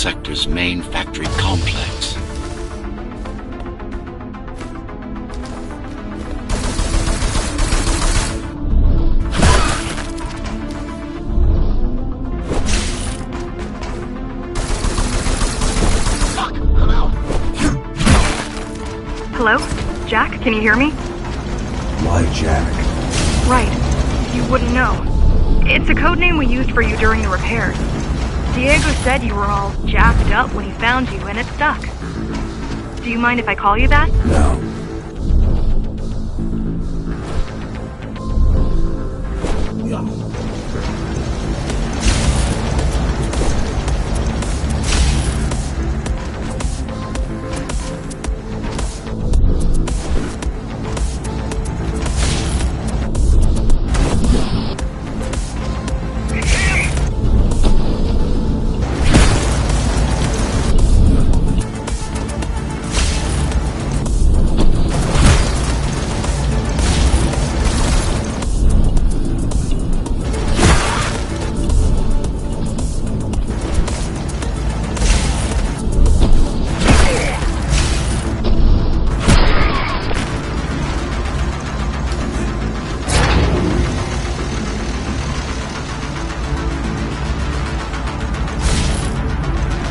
sector's main factory complex. Hello? Jack, can you hear me? Why Jack? Right. You wouldn't know. It's a code name we used for you during the repairs. Diego said you were all jacked up when he found you, and it stuck. Do you mind if I call you that? No.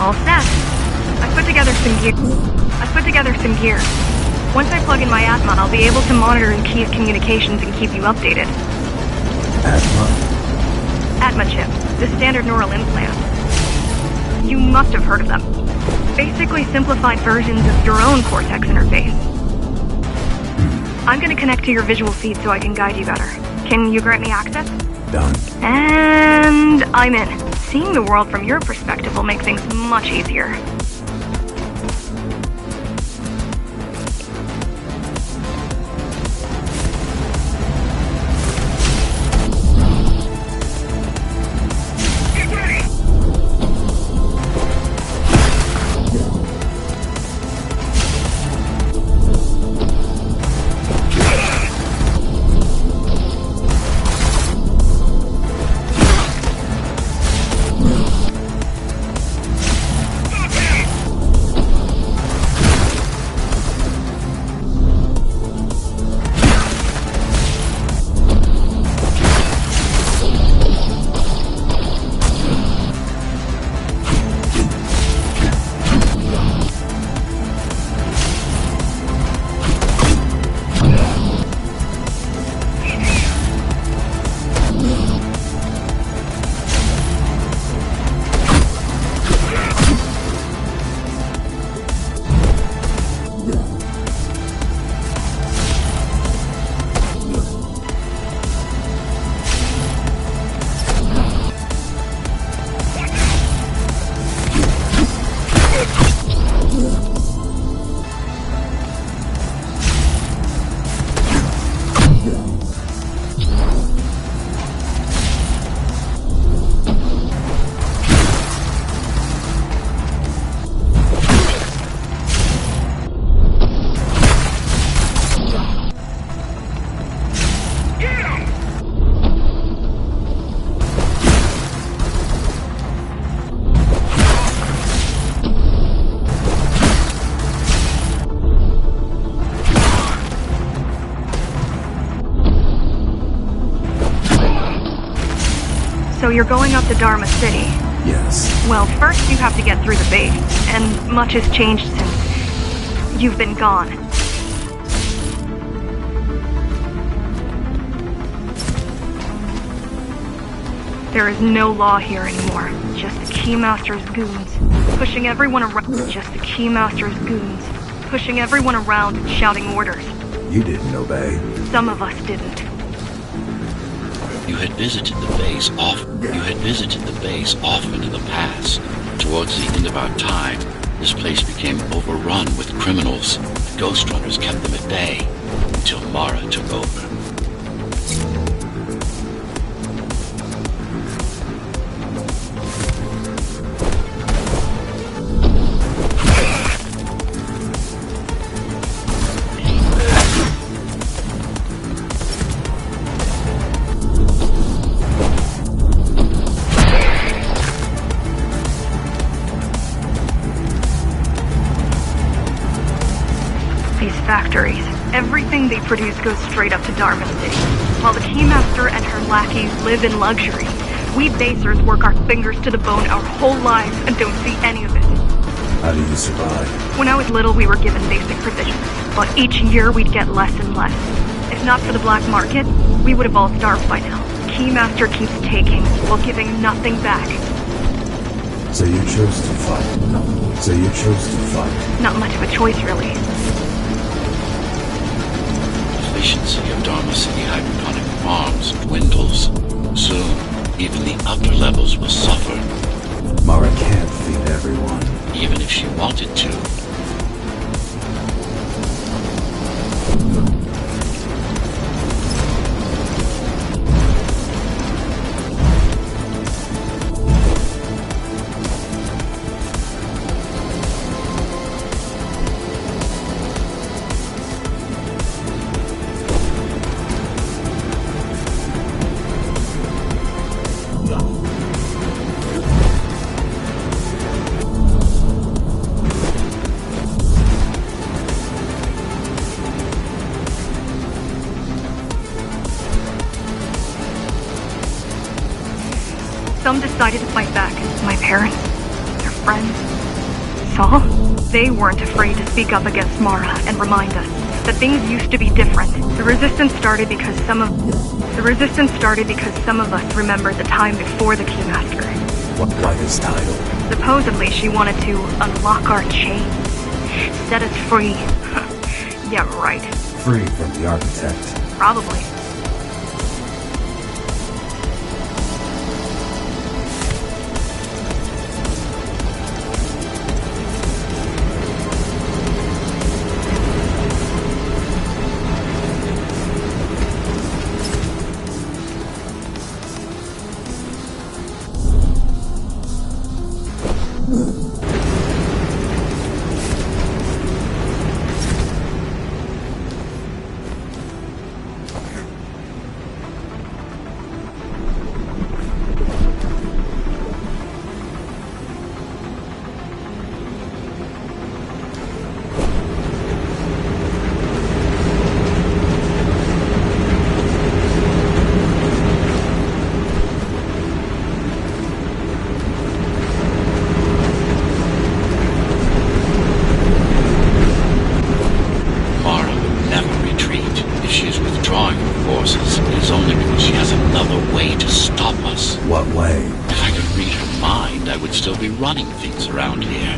All set. I've put together some gear. Once I plug in my Atma, I'll be able to monitor Key's communications and keep you updated. Atma? Atma chip, the standard neural implant. You must have heard of them. Basically simplified versions of your own Cortex interface. I'm gonna connect to your visual feed so I can guide you better. Can you grant me access? Done. And I'm in. Seeing the world from your perspective will make things much easier. So you're going up to Dharma City? Yes. Well, first you have to get through the base, and much has changed since you've been gone. There is no law here anymore. Just the Keymaster's goons. Pushing everyone around. Just the Keymaster's goons. Pushing everyone around and shouting orders. You didn't obey. Some of us didn't. You had visited the base often in the past. Towards the end of our time, this place became overrun with criminals. The Ghost Runners kept them at bay until Mara took over. these factories. Everything they produce goes straight up to Dharma City. While the Keymaster and her lackeys live in luxury, we basers work our fingers to the bone our whole lives and don't see any of it. How do you survive? When I was little, we were given basic provisions, but each year we'd get less and less. If not for the black market, we would have all starved by now. Keymaster keeps taking, while giving nothing back. So you chose to fight. Not much of a choice, really. Efficiency of Dharma City hydroponic farms dwindles. Soon, even the upper levels will suffer. Mara can't feed everyone. Even if she wanted to. Some decided to fight back. My parents, their friends, Saul. They weren't afraid to speak up against Mara and remind us that things used to be different. The resistance started because some of us remembered the time before the Keymaster. Why this title? Supposedly she wanted to unlock our chains, set us free. Yeah, right. Free from the architect. Probably. What way? If I could read her mind, I would still be running things around here.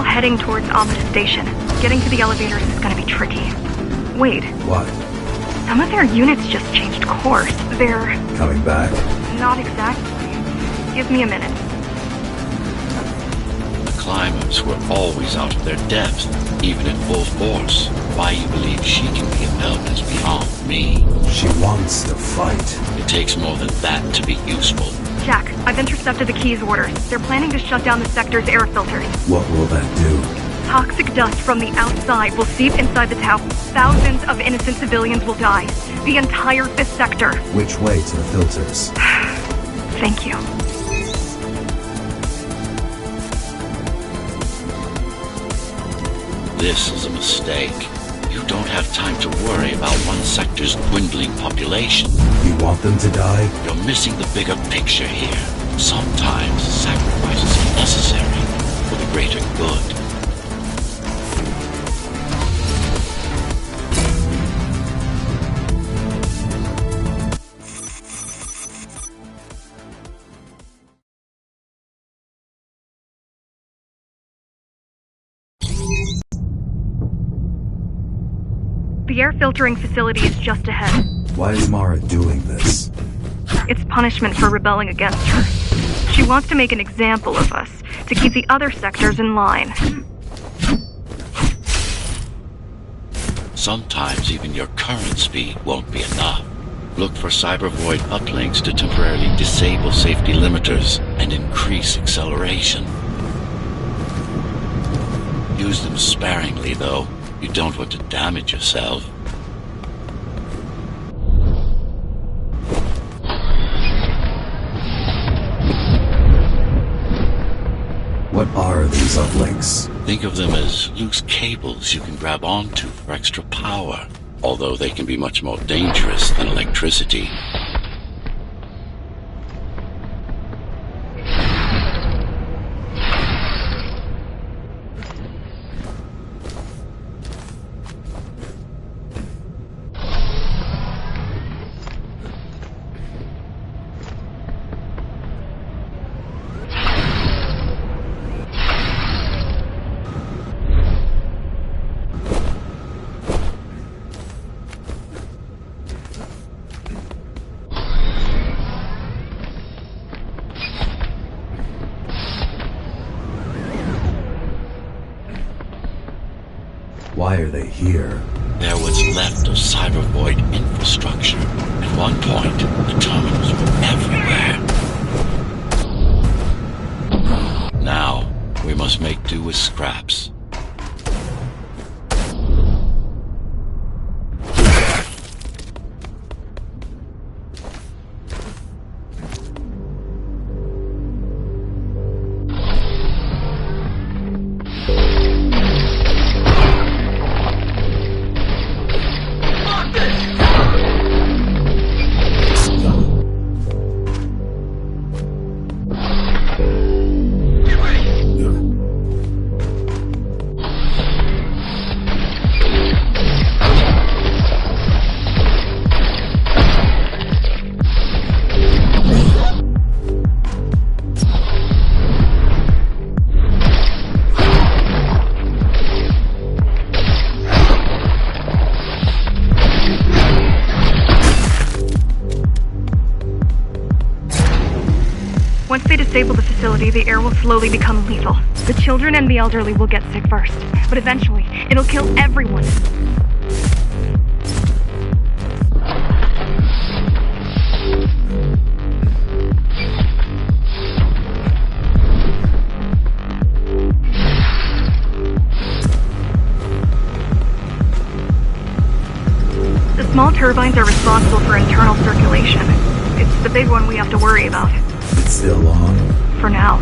Heading towards Amida Station. Getting to the elevators is gonna be tricky. Wait. What? Some of their units just changed course. They're... Coming back? Not exactly. Give me a minute. The climbers were always out of their depth, even at full force. Why you believe she can be of help is beyond me. She wants to fight. It takes more than that to be useful. Jack, I've intercepted the Key's orders. They're planning to shut down the sector's air filters. What will that do? Toxic dust from the outside will seep inside the tower. Thousands of innocent civilians will die. The entire 5th sector. Which way to the filters? Thank you. This is a mistake. You don't have time to worry about one sector's dwindling population. You want them to die? You're missing the bigger picture here. Sometimes sacrifices are necessary for the greater good. The air filtering facility is just ahead. Why is Mara doing this? It's punishment for rebelling against her. She wants to make an example of us, to keep the other sectors in line. Sometimes even your current speed won't be enough. Look for cybervoid uplinks to temporarily disable safety limiters and increase acceleration. Use them sparingly, though. You don't want to damage yourself. What are these uplinks? Think of them as loose cables you can grab onto for extra power, although they can be much more dangerous than electricity. Why are they here? They're what's left of cybervoid infrastructure. At one point, the terminals were everywhere. Now, we must make do with scraps. Once they disable the facility, the air will slowly become lethal. The children and the elderly will get sick first, but eventually, it'll kill everyone. The small turbines are responsible for internal circulation. It's the big one we have to worry about. It's still on? For now.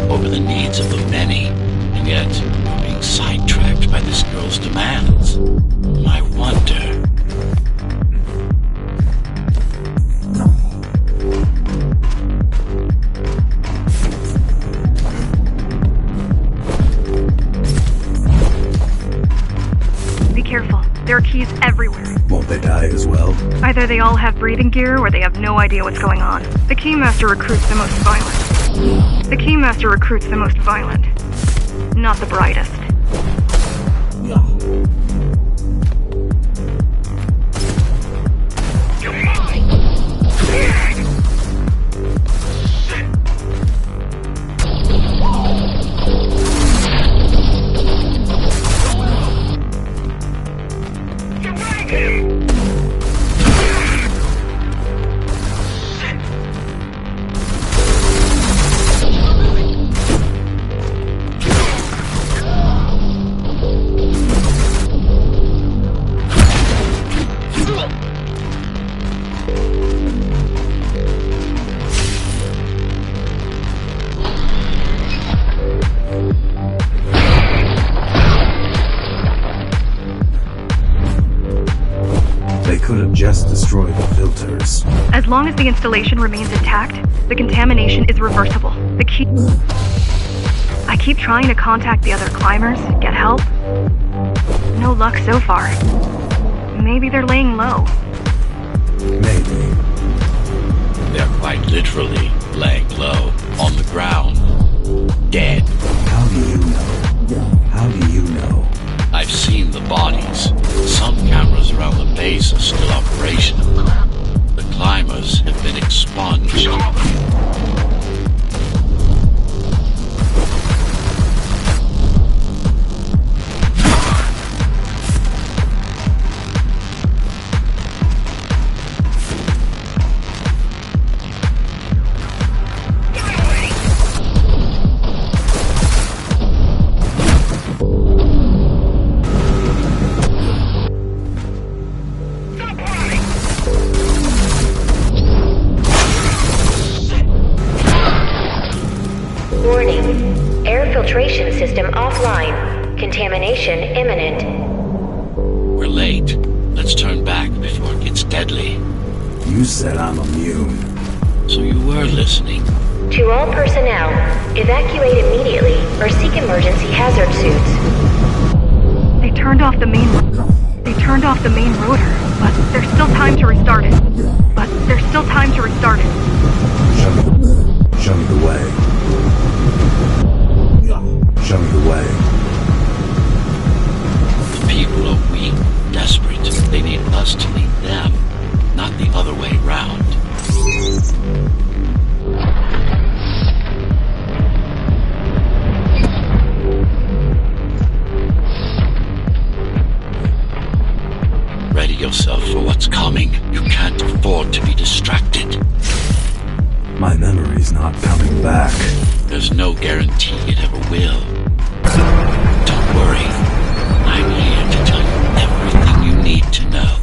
Over the needs of the many, and yet you're being sidetracked by this girl's demands. I wonder. Be careful. There are keys everywhere. Won't they die as well? Either they all have breathing gear or they have no idea what's going on. The Keymaster recruits the most violent. The Keymaster recruits the most violent, not the brightest. could have just destroyed the filters. As long as the installation remains intact, the contamination is reversible. I keep trying to contact the other climbers, get help. No luck so far. Maybe they're laying low. Maybe. They're quite literally laying low on the ground. Dead. How do you know? How do you know? I've seen the bodies. Some cameras around the base are still operational. The climbers have been expunged. Warning. Air filtration system offline. Contamination imminent. We're late. Let's turn back before it gets deadly. You said I'm immune. So you were listening. To all personnel, evacuate immediately or seek emergency hazard suits. They turned off the main rotor, but there's still time to restart it. Show me the way. Show me the way. The people are weak, desperate. They need us to lead them, not the other way round. Ready yourself for what's coming. You can't afford to be distracted. My memory's not coming back. There's no guarantee it ever will. Don't worry. I'm here to tell you everything you need to know.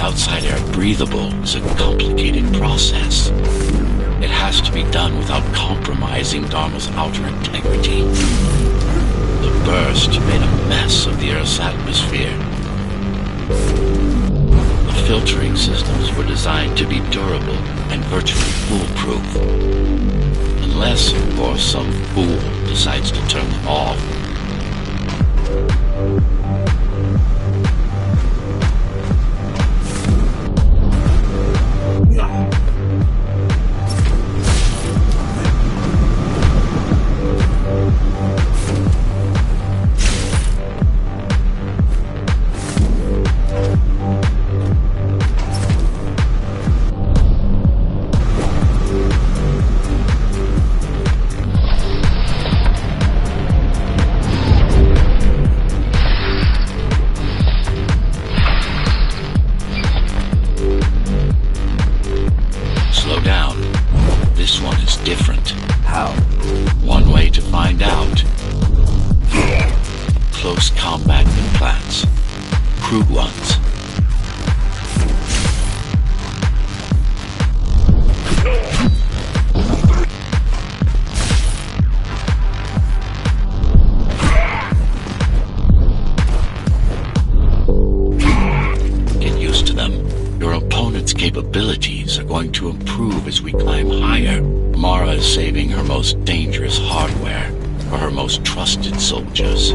Outside air breathable is a complicated process. It has to be done without compromising Dharma's outer integrity. The burst made a mess of the Earth's atmosphere. The filtering systems were designed to be durable and virtually foolproof. Unless, of course, some fool decides to turn them off. Different. How? One way to find out. Close combat implants. Crude ones. climb higher, Mara is saving her most dangerous hardware for her most trusted soldiers.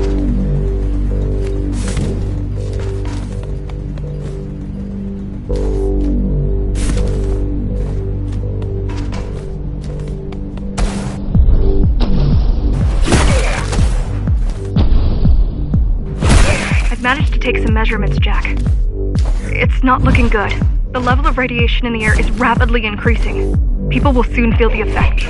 I've managed to take some measurements, Jack. It's not looking good. The level of radiation in the air is rapidly increasing. People will soon feel the effect.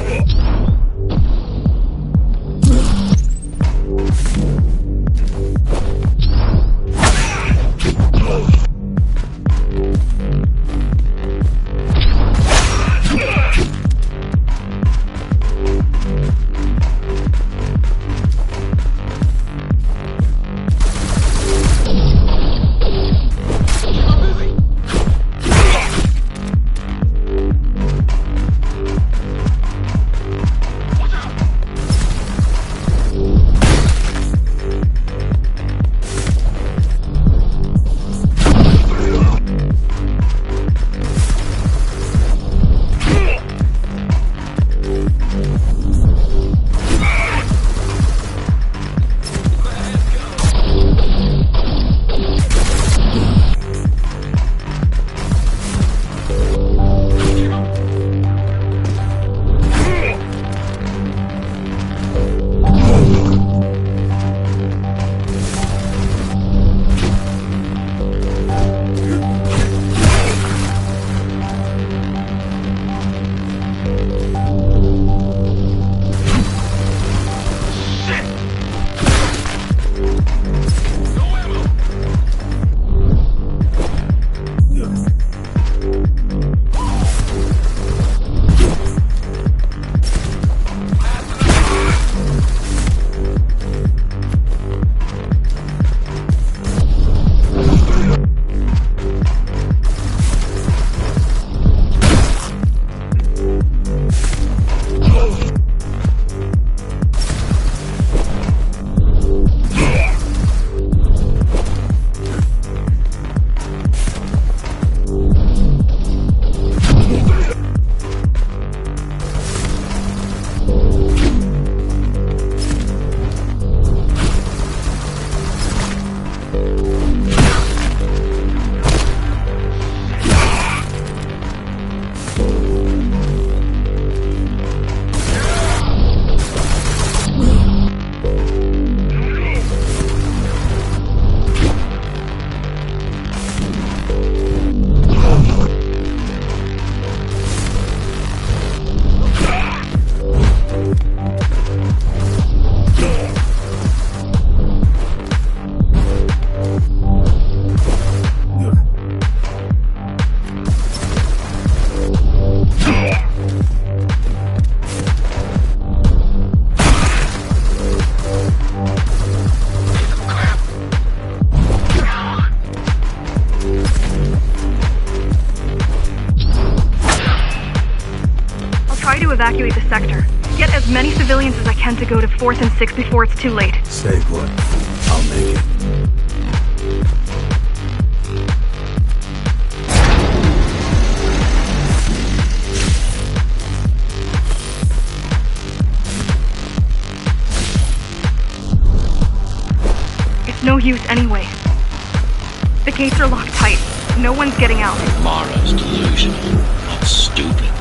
Evacuate the sector. Get as many civilians as I can to go to 4th and 6th before it's too late. Stay put. I'll make it. It's no use anyway. The gates are locked tight. No one's getting out. Mara's delusional, not stupid.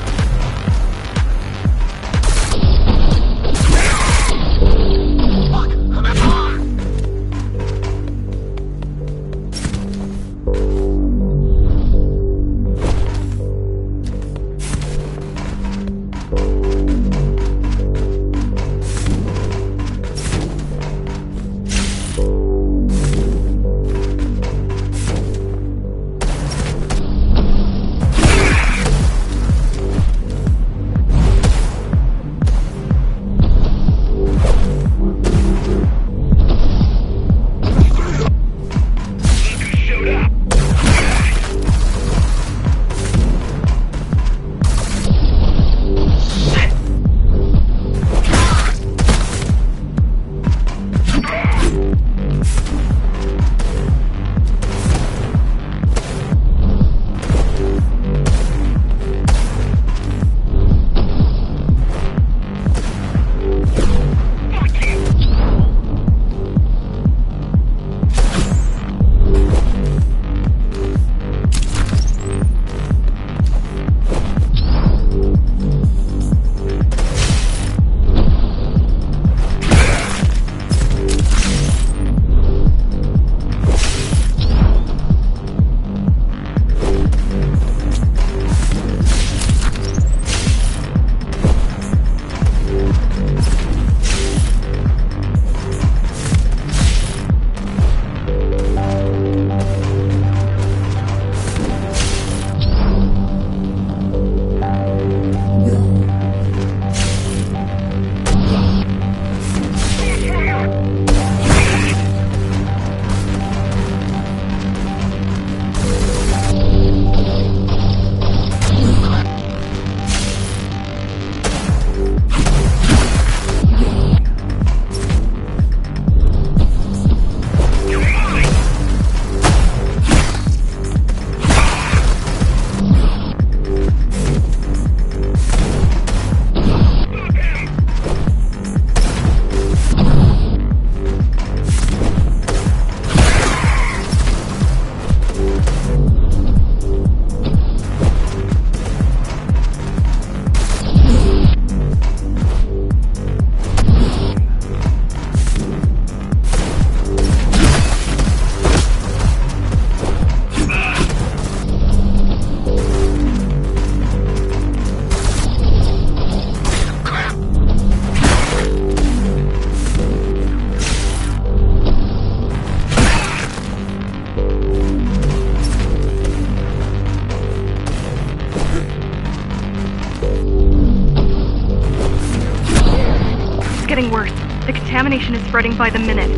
getting worse. The contamination is spreading by the minute.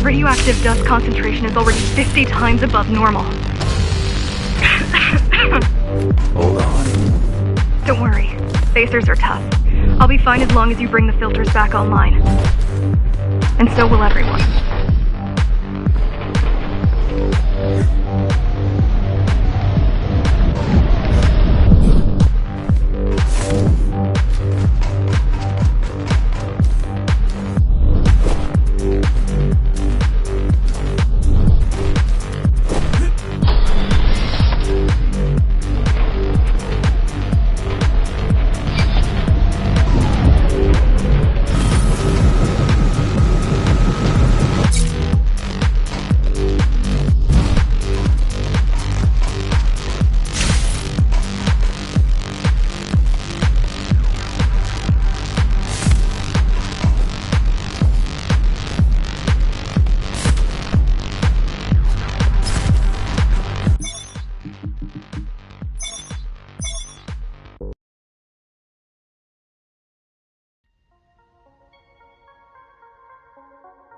Radioactive dust concentration is already 50 times above normal. Hold on. Don't worry. Spacers are tough. I'll be fine as long as you bring the filters back online. And so will everyone.